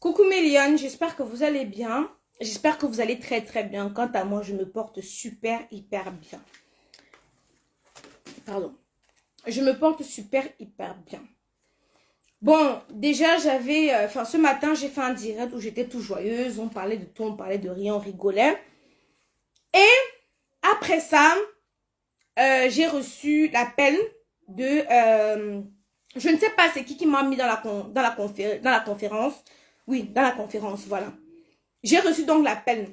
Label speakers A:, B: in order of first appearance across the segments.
A: Coucou Méliane, j'espère que vous allez bien. J'espère que vous allez très très bien. Quant à moi, je me porte super hyper bien. Pardon. Je me porte super hyper bien. Bon, déjà ce matin, j'ai fait un direct où j'étais tout joyeuse. On parlait de tout, on parlait de rien, on rigolait. Et après ça, j'ai reçu l'appel de... je ne sais pas c'est qui m'a mis dans la conférence. Oui, dans la conférence, voilà. J'ai reçu donc l'appel.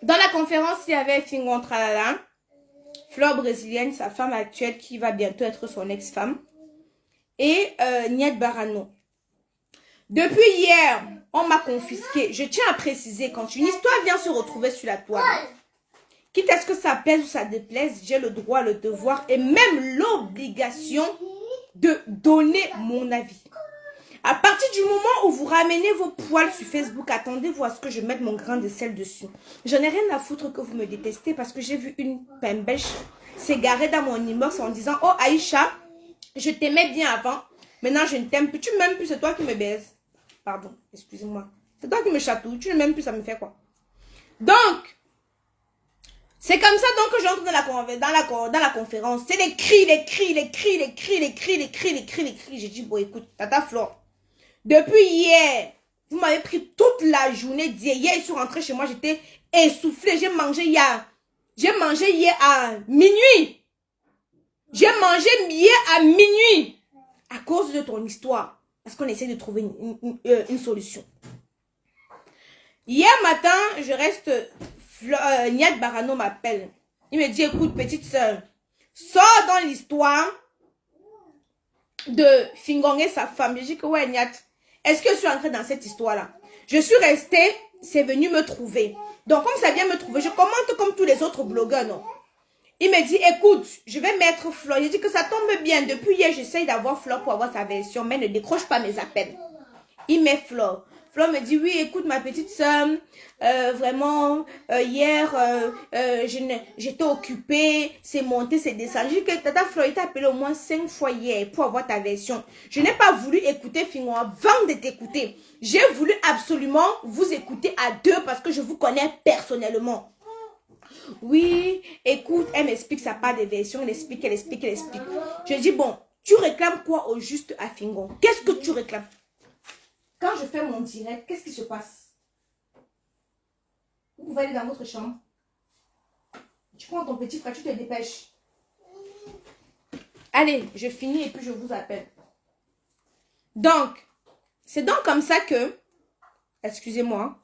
A: Dans la conférence, il y avait Fingon Tralala, Fleur brésilienne, sa femme actuelle qui va bientôt être son ex-femme, et Niet Barano. Depuis hier, on m'a confisqué. Je tiens à préciser, quand une histoire vient se retrouver sur la toile, quitte à ce que ça plaise ou ça déplaise, j'ai le droit, le devoir et même l'obligation de donner mon avis. À partir du moment où vous ramenez vos poils sur Facebook, attendez-vous à ce que je mette mon grain de sel dessus. Je n'ai rien à foutre que vous me détestez parce que j'ai vu une pembèche s'égarer dans mon inbox en disant « Oh Aïcha, je t'aimais bien avant, maintenant je ne t'aime plus, tu m'aimes plus, c'est toi qui me baises. » Pardon, excusez-moi. C'est toi qui me chatouille, tu ne m'aimes plus, ça me fait quoi? Donc, c'est comme ça donc que j'entre dans la conférence. C'est les cris. J'ai dit, bon écoute, Tata Flore. Depuis hier, vous m'avez pris toute la journée d'hier. Hier, je suis rentrée chez moi, j'étais essoufflée. J'ai mangé hier à minuit. J'ai mangé hier à minuit. À cause de ton histoire. Parce qu'on essaie de trouver une solution. Hier matin, je reste... Niet Barano m'appelle. Il me dit, écoute, petite soeur, sors dans l'histoire de Fingon et sa femme. Je dis que ouais, Niet. Est-ce que je suis entrée dans cette histoire-là? Je suis restée, c'est venu me trouver. Donc, comme ça vient me trouver, je commente comme tous les autres blogueurs, non? Il me dit, écoute, je vais mettre Flore. Je dis que ça tombe bien. Depuis hier, j'essaye d'avoir Flore pour avoir sa version, mais ne décroche pas mes appels. Il met Flore. Flore me dit, oui, écoute, ma petite soeur, vraiment, hier, j'étais occupée, c'est monté, c'est descendu. Je dis que Tata Flore t'a appelé au moins 5 fois hier pour avoir ta version. Je n'ai pas voulu écouter Fingon avant de t'écouter. J'ai voulu absolument vous écouter à deux parce que je vous connais personnellement. Oui, écoute, elle m'explique sa part des versions, elle explique. Je dis, bon, tu réclames quoi au juste à Fingon? Qu'est-ce que tu réclames? Quand je fais mon direct, qu'est-ce qui se passe? Vous pouvez aller dans votre chambre. Tu prends ton petit frère, tu te dépêches. Allez, je finis et puis je vous appelle. Donc, c'est donc comme ça que... Excusez-moi.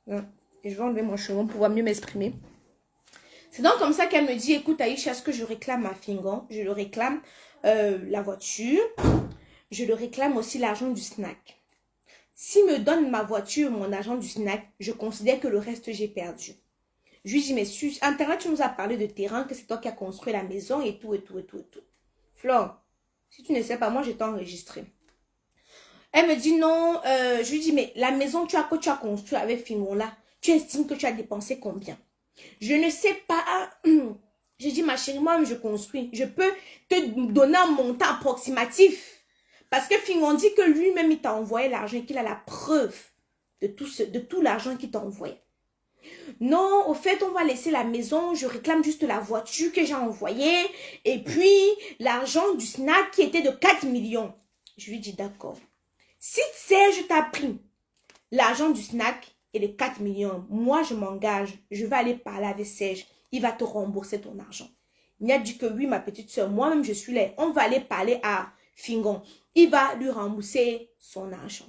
A: Et je vais enlever mon cheveu pour pouvoir mieux m'exprimer. C'est donc comme ça qu'elle me dit, écoute Aïcha, ce que je réclame à Fingon, je le réclame la voiture, je le réclame aussi l'argent du snack. S'il me donne ma voiture, mon argent du snack, je considère que le reste, j'ai perdu. Je lui dis, mais sur Internet, tu nous as parlé de terrain, que c'est toi qui as construit la maison et tout. Flore, si tu ne sais pas, moi, je t'ai enregistré. Elle me dit, non, je lui dis, mais la maison que tu as construite avec Fingon là, tu estimes que tu as dépensé combien? Je ne sais pas. J'ai dit, ma chérie, moi-même, je construis. Je peux te donner un montant approximatif. Parce que Fingon dit que lui-même, il t'a envoyé l'argent et qu'il a la preuve de tout l'argent qu'il t'a envoyé. Non, au fait, on va laisser la maison. Je réclame juste la voiture que j'ai envoyée. Et puis, l'argent du snack qui était de 4 millions. Je lui dis, d'accord. Si Serge t'a pris l'argent du snack et les 4 millions, moi, je m'engage. Je vais aller parler avec Serge. Il va te rembourser ton argent. Il a dit que oui, ma petite soeur, moi-même, je suis là. On va aller parler à Fingon. Il va lui rembourser son argent.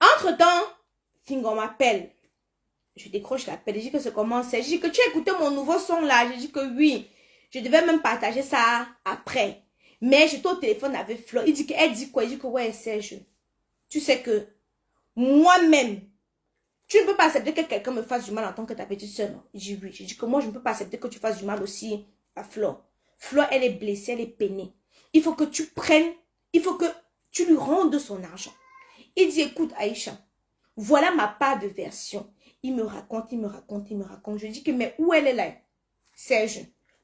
A: Entre-temps, Fingon m'appelle. Je décroche l'appel. Je dis que c'est comment c'est. Je dis que tu as écouté mon nouveau son là. Je dis que oui. Je devais même partager ça après. Mais j'étais au téléphone avec Flore. Elle dit quoi? Je dis que ouais, Serge. Tu sais que moi-même, tu ne peux pas accepter que quelqu'un me fasse du mal en tant que ta petite soeur. Je dis oui. Je dis que moi, je ne peux pas accepter que tu fasses du mal aussi à Flore. Flore, elle est blessée, elle est peinée. Il faut que tu prennes, il faut que tu lui rendes son argent. Il dit, écoute Aïcha, voilà ma part de version. Il me raconte. Je dis que, mais où elle est là? Serge,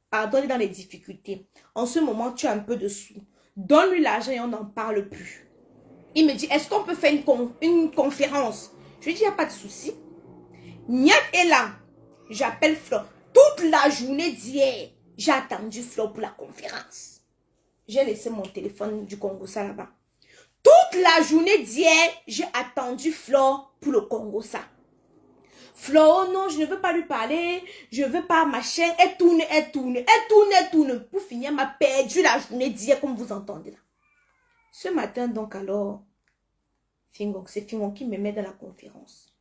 A: pardonne dans les difficultés. En ce moment, tu as un peu de sous. Donne-lui l'argent et on n'en parle plus. Il me dit, est-ce qu'on peut faire une conférence? Je lui dis, il n'y a pas de souci. Niat est là. J'appelle Flo. Toute la journée d'hier, j'ai attendu Flo pour la conférence. J'ai laissé mon téléphone du Congo ça là-bas. Toute la journée d'hier, j'ai attendu Flo pour le Congo ça. Flo, oh non, je ne veux pas lui parler. Je ne veux pas machin. Elle tourne, elle tourne, elle tourne, elle tourne. Pour finir, elle m'a perdu la journée d'hier comme vous entendez là. Ce matin donc alors, c'est Fingon qui me met dans la conférence.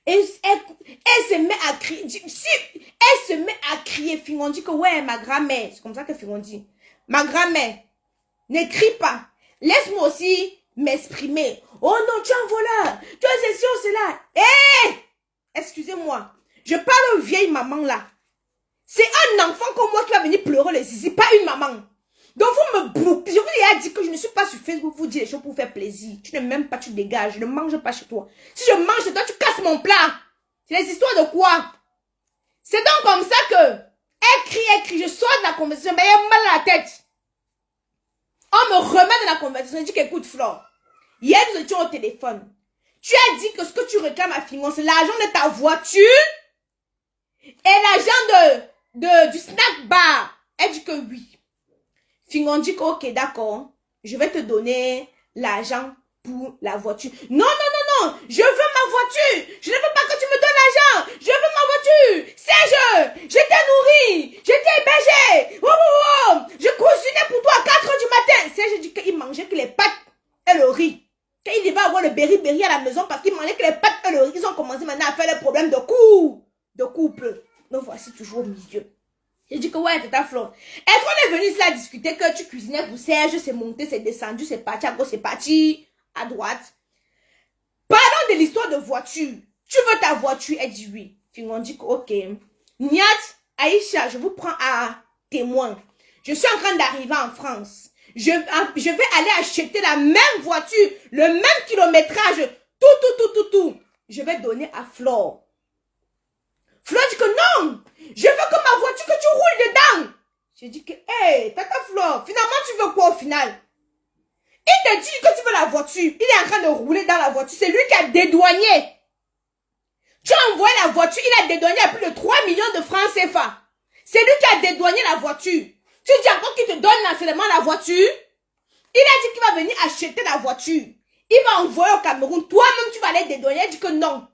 A: Et elle se met à crier. Elle se met à crier. Fingon dit que ouais, ma grand-mère. C'est comme ça que Fingon dit. Ma grand-mère, ne crie pas. Laisse-moi aussi m'exprimer. Oh non, tu es un voleur. Tu es ceci ou cela. Hé! Excusez-moi. Je parle aux vieilles mamans là. C'est un enfant comme moi qui va venir pleurer les zizi, pas une maman. Donc vous me bouclez. Je vous ai dit que je ne suis pas sur Facebook pour vous dire les choses pour vous faire plaisir. Tu ne m'aimes pas, tu dégages. Je ne mange pas chez toi. Si je mange chez toi, tu casses mon plat. C'est les histoires de quoi? C'est donc comme ça que elle crie. Je sors de la conversation, mais elle a mal à la tête. On me remet dans la conversation. Je dis qu'écoute Flore, hier nous étions au téléphone. Tu as dit que ce que tu réclames à Fingon, c'est l'argent de ta voiture et l'argent du snack bar. Elle dit que oui. Fingon dit que ok, d'accord, je vais te donner l'argent pour la voiture. Non, je veux ma voiture. Je ne veux pas que tu me donnes l'argent. Je veux ma voiture. Serge, je t'ai nourri, je t'ai hébergé. Je cuisinais pour toi à 4 h du matin. Serge dit qu'il mangeait que les pâtes et le riz. Quand il va avoir le berry à la maison parce qu'il mangeait que les pâtes et le riz, ils ont commencé maintenant à faire des problèmes de couple. Donc voici toujours au milieu. J'ai dit que ouais, tata Flo. Est-ce qu'on est venu ici à discuter que tu cuisinais pour Serge, c'est monté, c'est descendu, c'est parti à gauche, c'est parti à droite. Parlons de l'histoire de voiture. Tu veux ta voiture? Elle dit oui. Fingon dit que ok. Niat, Aïcha, je vous prends à témoin. Je suis en train d'arriver en France. Je vais aller acheter la même voiture, le même kilométrage, tout. Je vais donner à Flore. Flore dit que non, je veux que ma voiture, que tu roules dedans. J'ai dit que, hé, tata Flore, finalement tu veux quoi au final? Il te dit que tu veux la voiture, il est en train de rouler dans la voiture, c'est lui qui a dédouané. Tu as envoyé la voiture, il a dédouané à plus de 3 millions de francs CFA. C'est lui qui a dédouané la voiture. Tu dis encore qu'il te donne seulement la voiture. Il a dit qu'il va venir acheter la voiture. Il va envoyer au Cameroun. Toi-même, tu vas aller dédouaner. Il dit que non.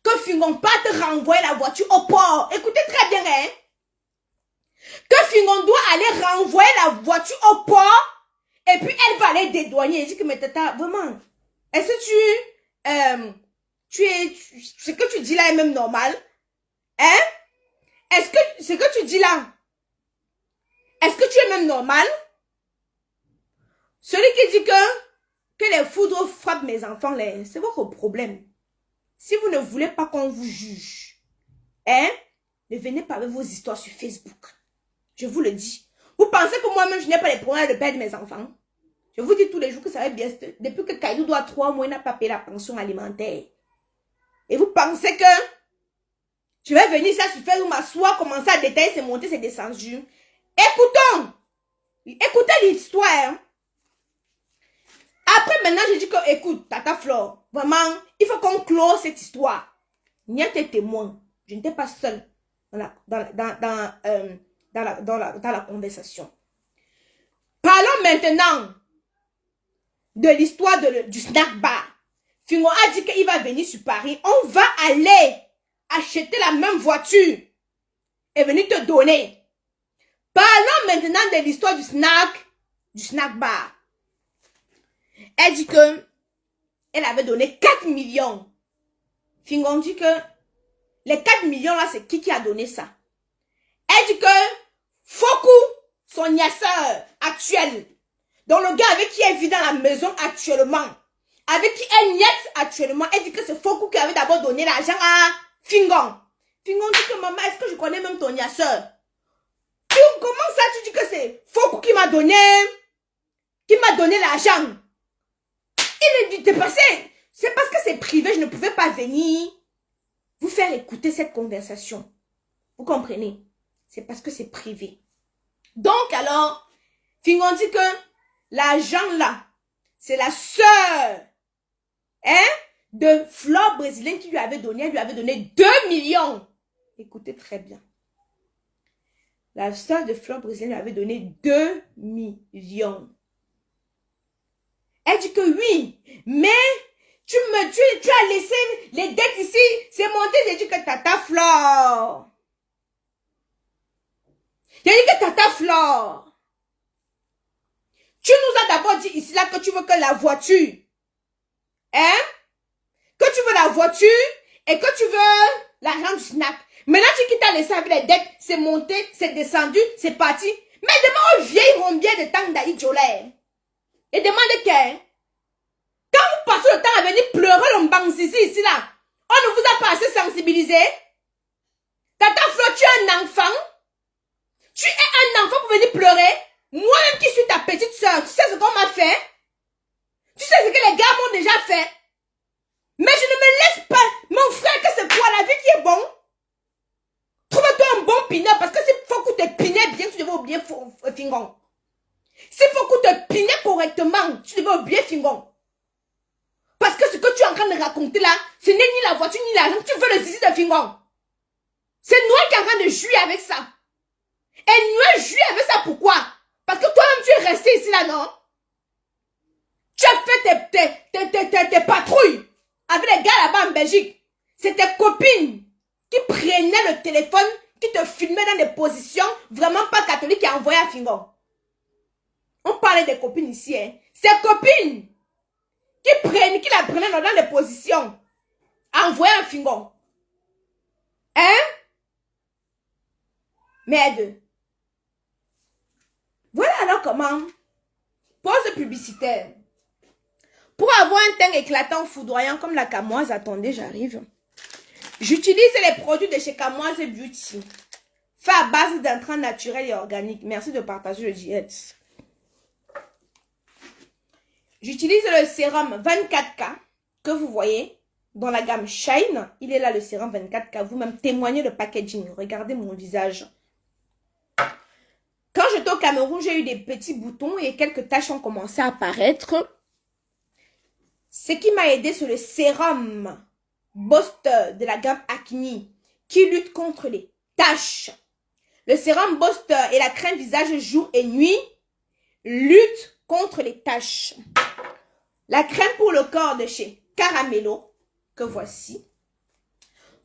A: Que Fingon pas te renvoyer la voiture au port. Écoutez très bien, hein. Que Fingon doit aller renvoyer la voiture au port. Et puis, elle va aller dédouaner. Il dit que, mais tata, vraiment, est-ce que ce que tu dis là est même normal? Hein? Est-ce que ce que tu dis là, est-ce que tu es même normal? Celui qui dit que les foudres frappent mes enfants, c'est votre problème. Si vous ne voulez pas qu'on vous juge, hein, ne venez pas avec vos histoires sur Facebook. Je vous le dis. Vous pensez que moi-même, je n'ai pas les problèmes de perdre mes enfants? Je vous dis tous les jours que ça va bien. Depuis que Kaidou doit 3 mois, il n'a pas payé la pension alimentaire. Et vous pensez que je vais venir ça sur Facebook, m'asseoir, commencer à détailler, c'est monté, c'est descendu. Écoutez l'histoire. Hein. Après, maintenant, je dis que, écoute, tata Flore, vraiment, il faut qu'on close cette histoire. Il n'y a que témoins. Je n'étais pas seule dans la conversation. Parlons maintenant de l'histoire du snack bar. Fingon a dit qu'il va venir sur Paris. On va aller acheter la même voiture et venir te donner. Parlons maintenant de l'histoire du snack bar. Elle dit que elle avait donné 4 millions. Fingon dit que les 4 millions là, c'est qui a donné ça? Elle dit que Fokou, son niasseur actuel, donc le gars avec qui elle vit dans la maison actuellement, avec qui elle niaise actuellement, elle dit que c'est Fokou qui avait d'abord donné l'argent à Fingon. Fingon dit que maman, est-ce que je connais même ton niasseur? Comment ça tu dis que c'est Fokou qui m'a donné l'argent? Il est dépassé. C'est parce que c'est privé, je ne pouvais pas venir vous faire écouter cette conversation. Vous comprenez? C'est parce que c'est privé. Donc alors, Fingon dit que l'argent là, C'est la sœur, hein, de Flore brésilienne qui lui avait donné. Elle lui avait donné 2 millions. Écoutez très bien. La sœur de Flore brésilienne lui avait donné 2 millions. Elle dit que oui, mais tu as laissé les dettes ici. C'est monté, j'ai dit que Tata Flore. J'ai dit que Tata Flore. Tu nous as d'abord dit ici là que tu veux que la voiture. Hein? Que tu veux la voiture et que tu veux l'argent du snack. Maintenant, tu quittes à laisser avec les dettes. C'est monté, c'est descendu, c'est parti. Mais demande aux vieilles combien de temps d'Aïd Jolet. Et demande qu'elle. Quand vous passez le temps à venir pleurer le banque ici là, on ne vous a pas assez sensibilisé. Tata Flo, tu es un enfant. Tu es un enfant pour venir pleurer. Moi-même qui suis ta petite soeur, tu sais ce qu'on m'a fait? Tu sais ce que les gars m'ont déjà fait? Mais je ne me laisse pas. Mon frère, que c'est quoi la vie qui est bon? Trouve-toi un bon pineur parce que s'il faut qu'on te pinait bien, tu devais oublier Fingon. S'il faut qu'on te pinait correctement, tu devais oublier Fingon. Parce que ce que tu es en train de raconter là, ce n'est ni la voiture ni l'argent, tu veux le zizi de Fingon. C'est Noël qui est en train de jouer avec ça. Et Noël joue avec ça pourquoi? Parce que toi-même tu es resté ici là, non? Tu as fait tes patrouilles avec les gars là-bas en Belgique. C'est tes copines qui prenaient le téléphone, qui te filmaient dans des positions vraiment pas catholiques et envoyaient à Fingon. On parlait des copines ici, hein. Ces copines qui la prenaient dans des positions envoyaient à Fingon. Hein? Merde. Voilà alors comment. Pause publicitaire. Pour avoir un teint éclatant, foudroyant comme la Camoise, attendez, j'arrive. J'utilise les produits de chez Camoise Beauty. Fait à base d'intrants naturels et organiques. Merci de partager le diète. J'utilise le sérum 24K que vous voyez dans la gamme Shine. Il est là le sérum 24K. Vous-même témoignez le packaging. Regardez mon visage. Quand j'étais au Cameroun, j'ai eu des petits boutons et quelques taches ont commencé à apparaître. Ce qui m'a aidé, c'est le sérum Booster de la gamme Acne qui lutte contre les taches. Le sérum Booster et la crème visage jour et nuit luttent contre les taches. La crème pour le corps de chez Caramello, que voici.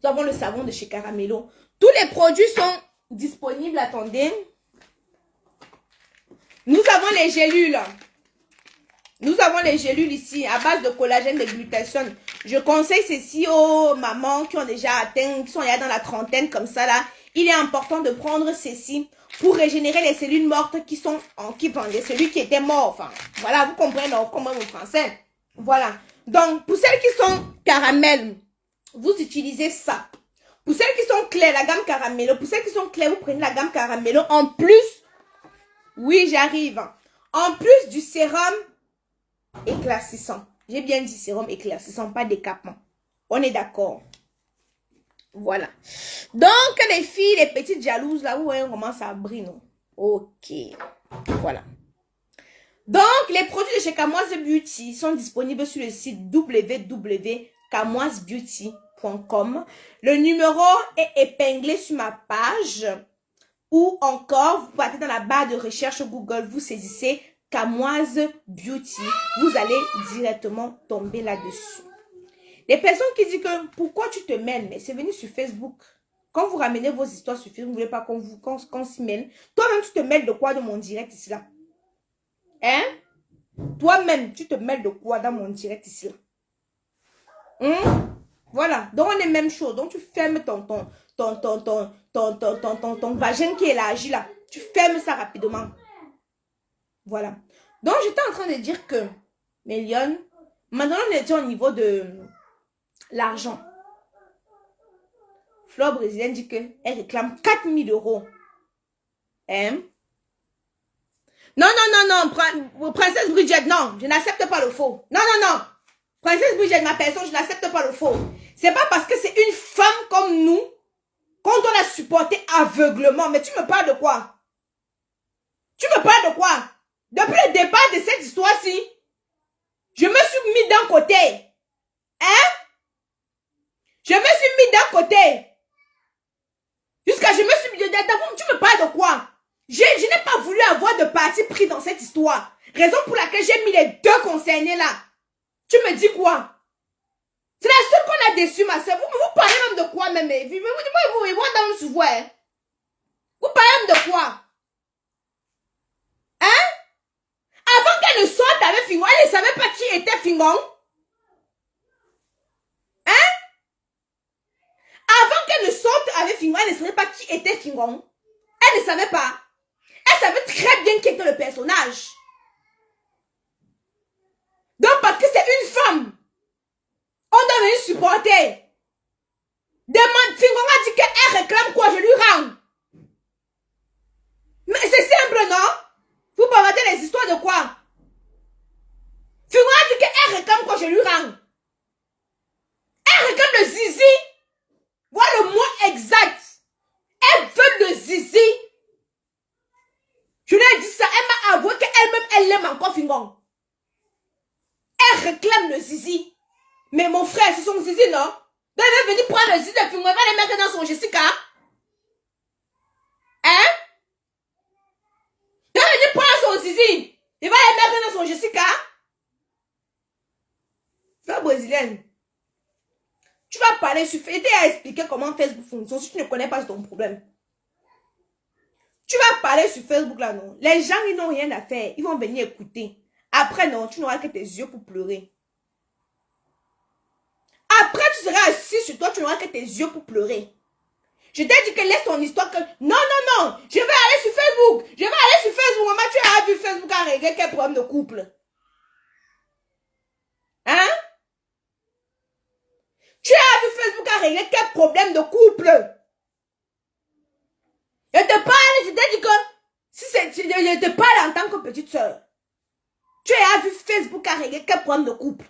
A: Nous avons le savon de chez Caramello. Tous les produits sont disponibles, attendez. Nous avons les gélules. Nous avons les gélules ici à base de collagène de glutathione. Je conseille ceci aux mamans qui ont déjà atteint, qui sont déjà dans la trentaine comme ça là. Il est important de prendre ceci pour régénérer les cellules mortes qui sont en les cellules qui étaient mortes. Enfin, voilà, vous comprenez comment mon français. Voilà. Donc, pour celles qui sont caramel, vous utilisez ça. Pour celles qui sont claires, la gamme Caramello. Pour celles qui sont claires, vous prenez la gamme Caramello. En plus, oui, j'arrive. En plus du sérum éclaircissant. J'ai bien dit sérum éclaircissant, pas décapant. On est d'accord. Voilà. Donc, les filles, les petites jalouses, là où on commence à briller, non? Ok. Voilà. Donc, les produits de chez Camoise Beauty sont disponibles sur le site www.camoisebeauty.com. Le numéro est épinglé sur ma page. Ou encore, vous partez dans la barre de recherche Google, vous saisissez Camoise Beauty. Vous allez directement tomber là-dessus. Les personnes qui disent que pourquoi tu te mêles, mais c'est venu sur Facebook. Quand vous ramenez vos histoires sur Facebook, vous ne voulez pas qu'on s'y mêle. Toi-même, tu te mêles de quoi dans mon direct ici là? Hein? Toi-même, tu te mêles de quoi dans mon direct ici là? Voilà. Donc, on est même chaud. Donc, tu fermes ton vagin qui est élargi là. Tu fermes ça rapidement. Voilà. Donc, j'étais en train de dire que, mais Lyon, maintenant, on était au niveau de l'argent. Flore brésilienne dit qu'elle réclame 4 000 €. Hein? Non, princesse Bridget, non, je n'accepte pas le faux. Non. Princesse Bridget, ma personne, je n'accepte pas le faux. C'est pas parce que c'est une femme comme nous qu'on doit la supporter aveuglement. Mais tu me parles de quoi? Tu me parles de quoi? Depuis le départ de cette histoire-ci, d'un côté. Hein? Je me suis mis d'un côté. Jusqu'à je me suis mis de... Tu me parles de quoi? Je n'ai pas voulu avoir de parti pris dans cette histoire. Raison pour laquelle j'ai mis les deux concernés là. Tu me dis quoi? C'est la seule qu'on a déçue, ma soeur. Vous parlez même de quoi même? Vous parlez même de quoi? Hein? Avant qu'elle ne sorte avec Fingon, elle ne savait pas qui était Fingon. Hein? Avant qu'elle ne sorte avec Fingon, elle ne savait pas qui était Fingon. Elle ne savait pas. Elle savait très bien qui était le personnage. Donc parce que c'est une femme, on doit venir supporter. Demande, Fingon a dit qu'elle réclame quoi, je lui rends. Mais c'est simple, non? Vous parlez les histoires de quoi? Fingon a dit qu'elle réclame quoi, je lui rends. Elle réclame le zizi. Voilà le mot exact. Elle veut le zizi. Je lui ai dit ça, elle m'a avoué qu'elle-même, elle l'aime encore, Fingon. Elle réclame le zizi. Mais mon frère, c'est son zizi, non? Donc elle va venir prendre le zizi de Fingon, elle va le mettre dans son Jessica. Hein? Elle va venir prendre son zizi. Il va le mettre dans son Jessica. Femme brésilienne. Tu vas parler sur Facebook. Et à expliquer comment Facebook fonctionne. Si tu ne connais pas, c'est ton problème. Tu vas parler sur Facebook là, non? Les gens, ils n'ont rien à faire. Ils vont venir écouter. Après, non, tu n'auras que tes yeux pour pleurer. Après, tu seras assis sur toi, tu n'auras que tes yeux pour pleurer. Je t'ai dit que laisse ton histoire que... Non, non, non. Je vais aller sur Facebook. Je vais aller sur Facebook. Maman, tu as vu Facebook a réglé quel problème de couple? Hein? Tu as vu Facebook a réglé quel problème de couple? Je te parle, je t'ai dit que... je te parle en tant que petite soeur. Tu as vu Facebook a réglé quel problème de couple?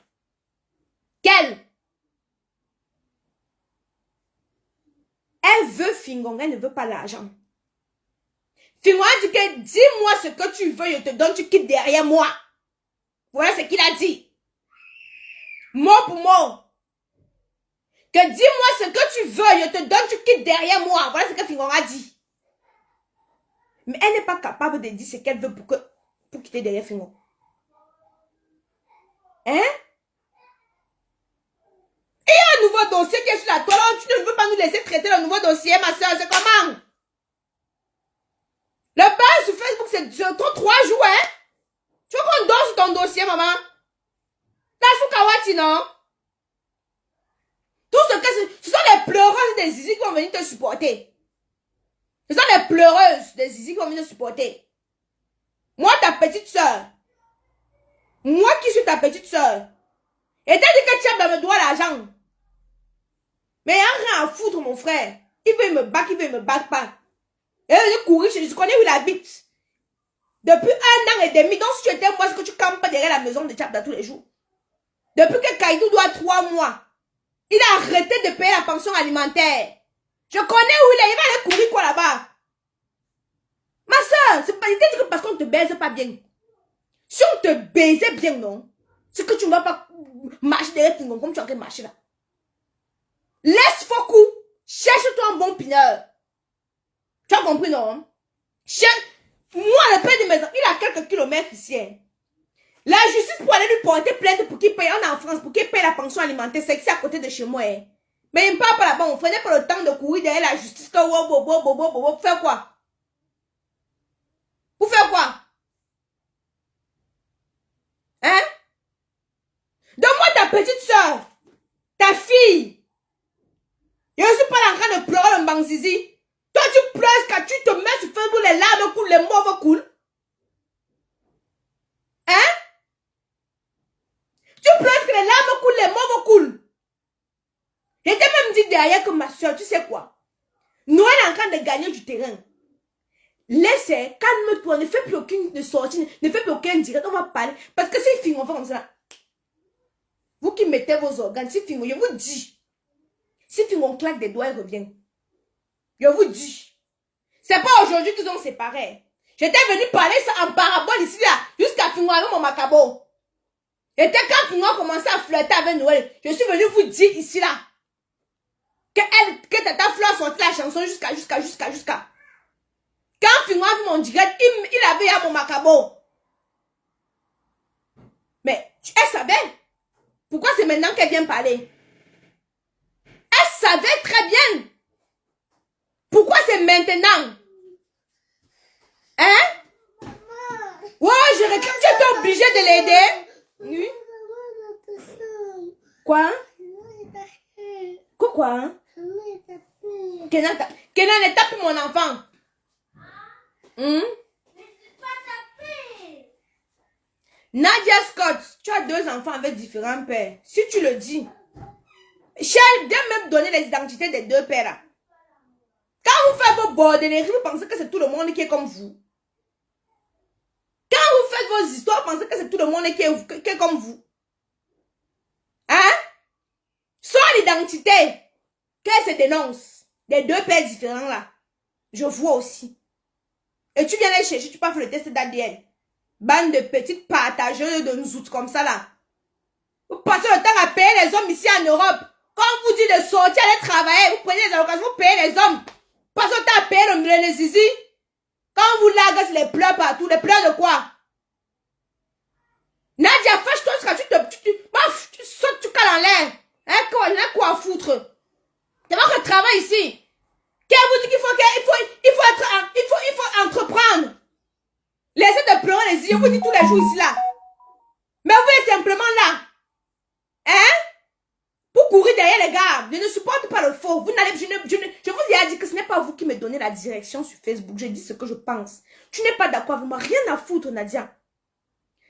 A: Quel? Elle veut Fingon, elle ne veut pas l'argent. Fingon a dit que dis-moi ce que tu veux, je te donne, tu quittes derrière moi. Voilà ce qu'il a dit. Mot pour mot. Que dis-moi ce que tu veux, je te donne, tu quittes derrière moi. Voilà ce que Fingon a dit. Mais elle n'est pas capable de dire ce qu'elle veut pour quitter derrière Fingon. Hein? Il y a un nouveau dossier qui est sur la toile. Tu ne veux pas nous laisser traiter le nouveau dossier, ma soeur. C'est comment? Le page sur Facebook, c'est 3 jours, hein? Tu veux qu'on dort sur ton dossier, maman? La Soukawati, non? Tout ce que ce sont les pleureuses des zizi qui vont venir te supporter. Ce sont les pleureuses des zizi qui vont venir te supporter. Moi, ta petite soeur. Moi qui suis ta petite soeur. Et t'as dit que tu as dans le doigt l'argent. Mais il n'y a rien à foutre, mon frère. Il veut me battre, il veut me battre pas. Et il courir, je connais où il habite. Depuis 1 an et demi, donc si tu étais moi, est-ce que tu campes pas derrière la maison de Tchabda tous les jours? Depuis que Kaïdou doit 3 mois, il a arrêté de payer la pension alimentaire. Je connais où il est, il va aller courir quoi là-bas? Ma soeur, c'est pas que parce qu'on te baise pas bien. Si on te baisait bien, non? C'est que tu ne vas pas marcher derrière Fingon comme tu es en train de marcher là. Laisse Fokou. Cherche-toi un bon pineur. Tu as compris, non? Moi, le père de mes enfants, il a quelques kilomètres ici. Hein. La justice pour aller lui porter plainte pour qu'il paye, on est en France, pour qu'il paye la pension alimentaire, c'est ici à côté de chez moi. Hein. Mais il ne parle pas là-bas, on ne prenait pas le temps de courir derrière la justice. Pour faire quoi? Pour faire quoi? Hein? Donne-moi ta petite soeur, ta fille. Je ne suis pas en train de pleurer le Mbanzizi. Toi, tu pleures quand tu te mets sur Facebook, les larmes coulent, les mots coulent. Hein? Tu pleures que les larmes coulent, les mots coulent. Je t'ai même dit derrière que ma soeur, tu sais quoi? Noël est en train de gagner du terrain. Laissez, calme-toi, ne fais plus aucune sortie, ne fais plus aucun direct, on va parler. Parce que si Fingon fait comme ça, vous qui mettez vos organes, si Fingon, je vous dis, si Fingon claque des doigts, il revient. Je vous dis. C'est pas aujourd'hui qu'ils ont séparé. J'étais venu parler ça en parabole ici là, jusqu'à Fingon avec mon macabo. C'était quand Fingon a commencé à flirter avec Noël. Je suis venue vous dire ici là. Que Tata Flo a sorti la chanson jusqu'à. Quand Fingon a vu mon direct, il avait à mon macabo. Mais elle savait. Pourquoi c'est maintenant qu'elle vient parler? Elle savait très bien. Pourquoi c'est maintenant? Hein? Ouais, je regrette. Tu étais obligée de l'aider. Oui. Quoi? Quoi? Kenan ne tape mon enfant. Nadia Scott, tu as 2 enfants avec différents pères. Si tu le dis, Shell vient même donner les identités des 2 pères là. Quand vous faites vos bordelleries, vous pensez que c'est tout le monde qui est comme vous. Quand vous faites vos histoires, vous pensez que c'est tout le monde qui est comme vous. Hein? Sans l'identité, qu'elle se dénonce des 2 pères différents là. Je vois aussi. Et tu viens les chercher, tu peux faire le test d'ADN. Bande de petites partageuses de nous comme ça là. Vous passez le temps à payer les hommes ici en Europe. Quand on vous dit de sortir, aller travailler, vous prenez les allocations, vous payez les hommes. Passez le temps à payer les zizi. Quand on vous largue, c'est les pleurs partout. Les pleurs de quoi? Nadia, fâche-toi jusqu'à tu sautes, tu cales en l'air. Hein, il y a quoi à foutre? C'est moi qui travaille ici. Qui vous dit qu'il faut entreprendre? Laissez de pleurer les yeux, je vous dis tous les jours ici là. Mais vous êtes simplement là. Hein? Pour courir derrière les gars. Je ne supporte pas le faux. Je vous ai dit que ce n'est pas vous qui me donnez la direction sur Facebook. Je dis ce que je pense. Tu n'es pas d'accord avec moi. Rien à foutre, Nadia.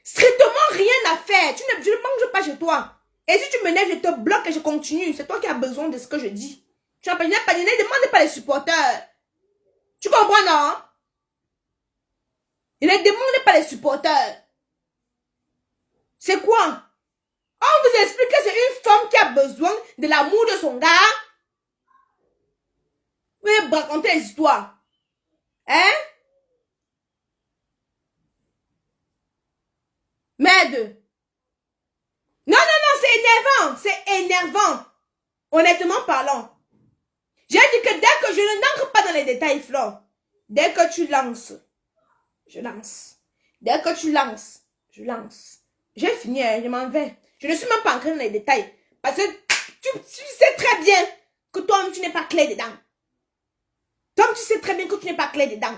A: Strictement rien à faire. Je ne mange pas chez toi. Et si tu me lèves, je te bloque et je continue. C'est toi qui as besoin de ce que je dis. Tu n'as pas, demande pas les supporters. Tu comprends, non? Il ne demande pas les supporters. C'est quoi? On vous explique que c'est une femme qui a besoin de l'amour de son gars. Vous allez raconter les histoires. Hein? Merde. Non, c'est énervant. C'est énervant. Honnêtement parlant. J'ai dit que dès que je n'entre pas dans les détails, Flore, dès que tu lances, je lance. Dès que tu lances, je lance. J'ai fini, je m'en vais. Je ne suis même pas entrée dans les détails. Parce que tu sais très bien que toi-même, tu n'es pas clair dedans. Toi-même, tu sais très bien que tu n'es pas clair dedans.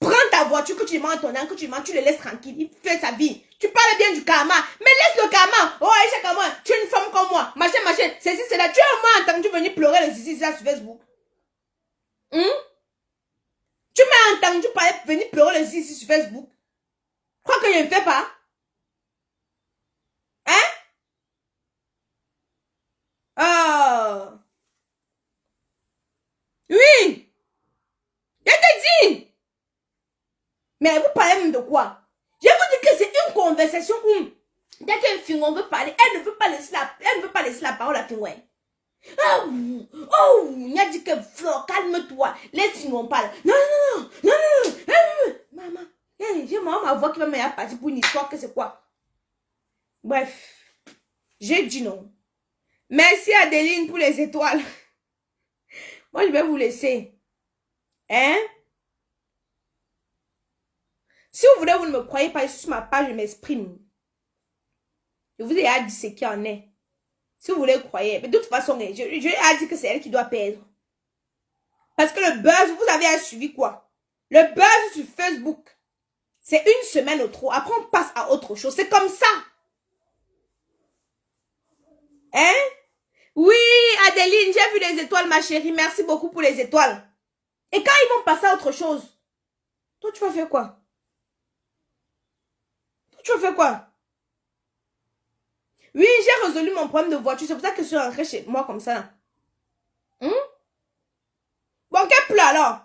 A: Prends ta voiture, que tu demandes à ton âme, que tu demandes, tu le laisses tranquille. Il fait sa vie. Tu parles bien du karma. Mais laisse le karma. Oh, Aïcha Karma, tu es une femme comme moi. Machin. C'est là. Tu as au moins entendu venir pleurer le zizi sur Facebook. Tu m'as entendu venir pleurer le zizi sur Facebook. Crois que je ne fais pas? Hein? Oh. Oui. Je te dis. Mais vous parlez même de quoi? Je vous dis que c'est une conversation où, dès qu'un Fingon veut parler, elle ne veut pas laisser la parole à Fingon. Oh, il a dit que Flore, calme-toi, laisse Fingon parler. Non. Maman, j'ai ma voix qui va me partir pour une histoire que c'est quoi? Bref, j'ai dit non. Merci Adeline pour les étoiles. Moi, je vais vous laisser. Hein? Si vous voulez, vous ne me croyez pas, sur ma page, je m'exprime. Je vous ai dit ce qu'il en est. Si vous voulez, croyez. Mais de toute façon, je ai dit que c'est elle qui doit perdre. Parce que le buzz, vous avez suivi quoi? Le buzz sur Facebook, c'est une semaine ou trop. Après, on passe à autre chose. C'est comme ça. Hein? Oui, Adeline, j'ai vu les étoiles, ma chérie. Merci beaucoup pour les étoiles. Et quand ils vont passer à autre chose, toi, tu vas faire quoi? Tu vas faire quoi? Oui, j'ai résolu mon problème de voiture. C'est pour ça que je suis rentrée chez moi comme ça. Bon, qu'elle pleure alors?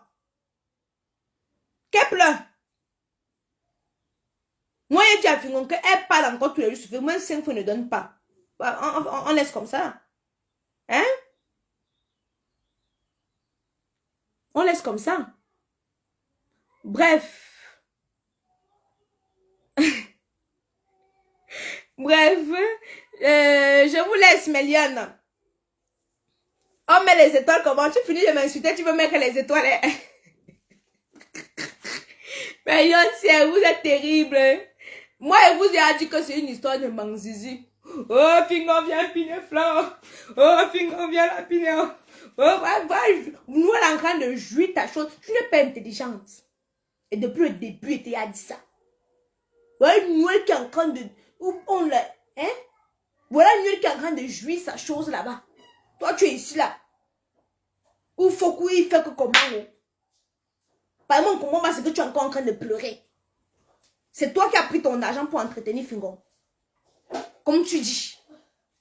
A: Qu'elle pleure? Moi, j'ai dit à Fingon qu'elle parle encore tous les jours. Moi, 5 fois ne donne pas. On laisse comme ça. Hein? On laisse comme ça. Bref. Bref, je vous laisse, Méliane. On met les étoiles comment? Tu finis de m'insulter, tu veux mettre les étoiles. Méliane, vous êtes terrible. Moi, je vous ai dit que c'est une histoire de Manzizi. Oh, Fingon vient piner flan. Oh, Fingon vient la piner. Oh, nous, on est en train de jouir ta chose. Tu n'es pas intelligente. Et depuis le début, tu as dit ça. Voilà une Noël qui est en train de... On l'a... Hein? Voilà une Noël qui est en train de jouir sa chose là-bas. Toi, tu es ici là. Ou faut qu'il fait que comment? Par exemple, comment c'est que tu es encore en train de pleurer? C'est toi qui as pris ton argent pour entretenir Fingon. Comme tu dis.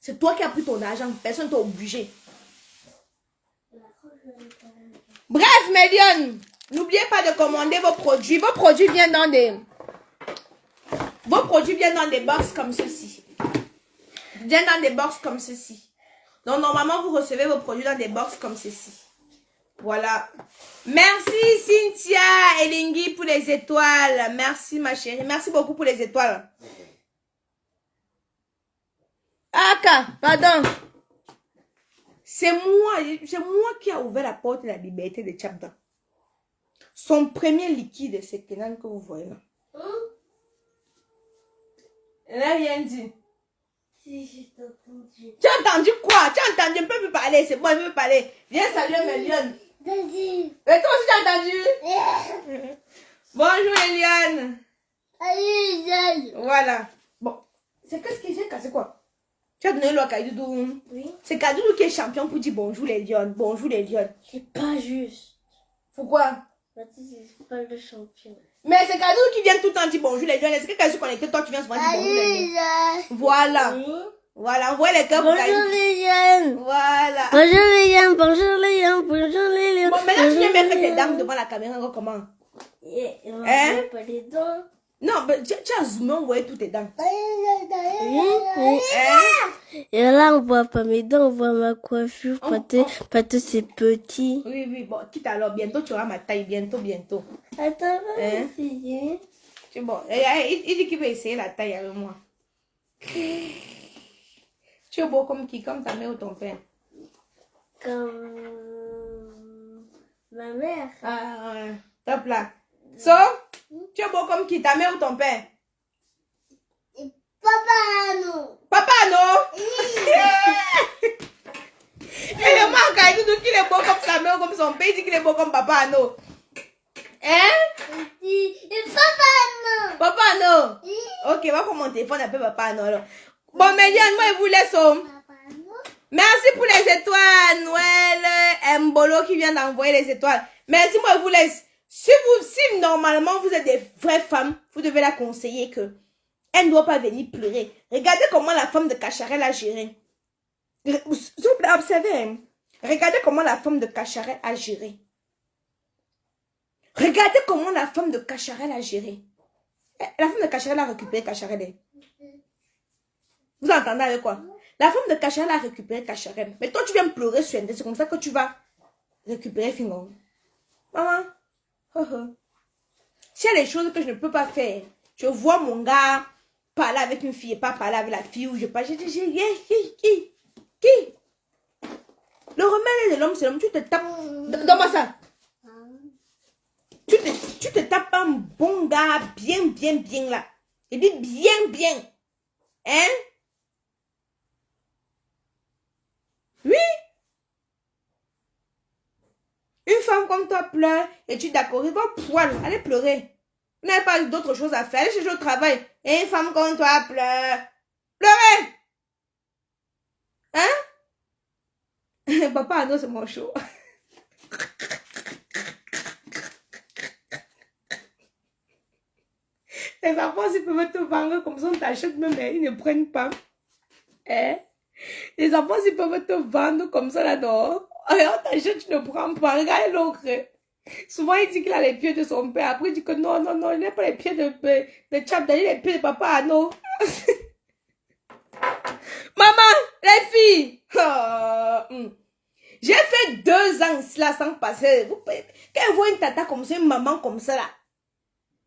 A: C'est toi qui as pris ton argent. Personne ne t'a obligé. Bref, Méliane, n'oubliez pas de commander vos produits. Vos produits viennent dans des... Vos produits viennent dans des box comme ceci. Viennent dans des box comme ceci. Donc, normalement, vous recevez vos produits dans des box comme ceci. Voilà. Merci, Cynthia et Lingui pour les étoiles. Merci, ma chérie. Merci beaucoup pour les étoiles. Aka, pardon. C'est moi qui a ouvert la porte de la liberté de Tchabda. Son premier liquide, c'est Kenan que vous voyez là. Elle n'a rien dit.
B: Si, j'ai entendu.
A: Tu as entendu quoi? Tu as entendu? Je ne peux plus parler. C'est bon, je peux parler. Viens saluer Méliane.
B: Vas-y.
A: Et toi aussi, tu as entendu? Bonjour, Eliane.
B: Salut, Jeanne.
A: Voilà. Bon. C'est qu'est-ce que j'ai cassé quoi? Tu as donné l'eau à Kadoudou.
B: Oui.
A: C'est Kadoudou qui est champion pour dire bonjour les lions. Bonjour les lions.
B: C'est pas juste.
A: Pourquoi?
B: Parce que c'est pas le champion.
A: Mais c'est Kadoudou qui vient tout le temps dire bonjour les lions. Est-ce que quand je suis connecté, toi tu viens souvent dire bonjour les lions?
B: Jeanne.
A: Voilà.
B: Oui.
A: Voilà, envoie les cœurs pour
B: Bonjour
A: Kadoudou.
B: les jeunes.
A: Voilà.
B: Bonjour les jeunes, bonjour les jeunes, bonjour les jeunes.
A: Bon, maintenant tu viens mettre tes dames devant la caméra encore comment?
B: Et on
A: Hein?
B: va pas les dents.
A: Non, mais tu as zoomé, on voyait toutes tes dents.
B: Oui, oui.
A: Hein?
B: Et là, on voit pas mes dents, on voit ma coiffure,
A: Oh,
B: parce que c'est petit.
A: Oui, oui, bon, quitte alors, bientôt tu auras ma taille, bientôt.
B: Attends,
A: Hein?
B: essayer.
A: C'est bon, il dit qu'il veut essayer la taille avec moi. Tu es beau comme qui? Comme ta mère ou ton père?
B: Comme ma mère.
A: Ah, ouais. Top là. So, tu es beau comme qui? Ta mère ou ton père?
B: Papa, non.
A: Papa, non? Et le manque à dit qu'il est beau comme sa mère ou comme son père, il dit qu'il est beau comme papa, non? Hein?
B: Papa, non.
A: Papa, non? Ok, va prendre mon téléphone, appelle papa, non, alors. Bon, Méliane, moi, je vous laisse.
B: Papa, non.
A: Merci pour les étoiles, Noël, Mbolo qui vient d'envoyer les étoiles. Merci, moi, je vous laisse. Si normalement vous êtes des vraies femmes, vous devez la conseiller que elle ne doit pas venir pleurer. Regardez comment la femme de Cacharel a géré. S'il vous plaît, observez. Hein. Regardez comment la femme de Cacharel a géré. Regardez comment la femme de Cacharel a géré. La femme de Cacharel a récupéré Cacharel. Vous entendez avec quoi? La femme de Cacharel a récupéré Cacharel. Mais toi, tu viens pleurer sur elle. C'est comme ça que tu vas récupérer Fingon. Maman. S'il y a des choses que je ne peux pas faire, je vois mon gars parler avec une fille et pas parler avec la fille ou je parle. Je dis, qui? Le remède de l'homme, c'est l'homme. Tu te tapes. Donne-moi ça. Tu te tapes un bon gars bien là. Il dit bien. Hein? Oui. Une femme comme toi pleure et tu es d'accord, il va poil, allez pleurer. Vous n'avez pas d'autre chose à faire, allez chercher au travail. Et une femme comme toi pleure. Pleurez! Hein? Papa, non, c'est mon show. Les enfants, s'ils peuvent te vendre comme ça, on t'achète même, ils ne prennent pas. Hein? Les enfants, s'ils peuvent te vendre comme ça là-dedans, on t'achète, tu ne prends pas. Regarde l'autre. Souvent, il dit qu'il a les pieds de son père. Après, il dit que non, il n'a pas les pieds de Tchabda, il a les pieds de papa, non. Maman, les filles. J'ai fait 2 ans cela sans passer. Quand on voit une tata comme ça, une maman comme ça là,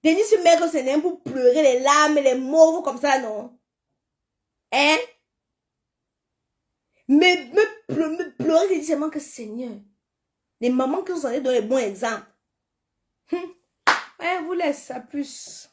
A: venir se mettre au Sénat pour pleurer les larmes, les mauves comme ça, non. Hein? Mais me pleurer, je dis seulement que Seigneur, les mamans que vous avez donné bon exemple. Ouais, vous laisse ça plus.